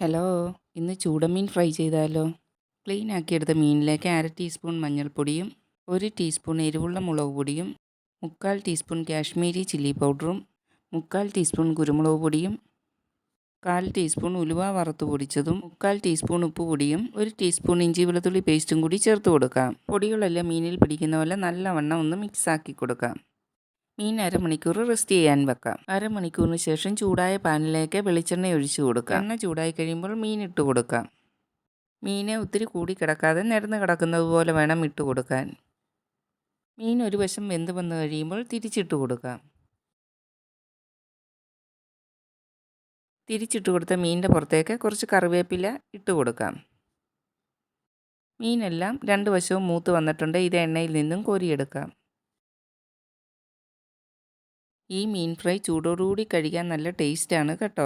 Hello, ഇന്ന് ചൂടമീൻ fry ചെയ്താലോ? Clean ആക്കിയെടുത്ത മീനിലേക്ക് 1/2 teaspoon മഞ്ഞൾപ്പൊടിയും 1 ടീസ്പൂൺ എരിവുള്ള മുളക് പൊടിയും 3/4 ടീസ്പൂൺ കാശ്മീരി ചില്ലി പൗഡറും 3/4 ടീസ്പൂൺ കുരുമുളക് പൊടിയും 1/4 ടീസ്പൂൺ ഉലുവ വറുത്ത് പൊടിച്ചതും 3/4 ടീസ്പൂൺ ഉപ്പ് പൊടിയും 1 ടീസ്പൂൺ ഇഞ്ചി വെളുത്തുള്ളി പേസ്റ്റും കൂടി ചേർത്ത് കൊടുക്കാം. പൊടികളെല്ലാം മീനിൽ പിടിക്കുന്ന പോലെ നല്ലവണ്ണം ഒന്ന് മിക്സാക്കി കൊടുക്കാം. മീൻ അരമണിക്കൂർ റെസ്റ്റ് ചെയ്യാൻ വെക്കാം. അരമണിക്കൂറിന് ശേഷം ചൂടായ പാനിലേക്ക് വെളിച്ചെണ്ണ ഒഴിച്ചു കൊടുക്കാം. എണ്ണ ചൂടായി കഴിയുമ്പോൾ മീൻ ഇട്ട് കൊടുക്കാം. മീനെ ഒത്തിരി കൂടി കിടക്കാതെ നിരന്ന് കിടക്കുന്നത് പോലെ വേണം ഇട്ട് കൊടുക്കാൻ. മീൻ ഒരു വശം വെന്ത് വന്ന് കഴിയുമ്പോൾ തിരിച്ചിട്ട് കൊടുക്കാം. തിരിച്ചിട്ട് കൊടുത്ത മീനിൻ്റെ പുറത്തേക്ക് കുറച്ച് കറിവേപ്പില ഇട്ട് കൊടുക്കാം. മീനെല്ലാം 2 വശവും മൂത്ത് വന്നിട്ടുണ്ട്. ഇത് എണ്ണയിൽ നിന്നും കോരിയെടുക്കാം. ഈ മീൻ ഫ്രൈ ചൂടോടുകൂടി കഴിക്കാൻ നല്ല ടേസ്റ്റാണ് കേട്ടോ.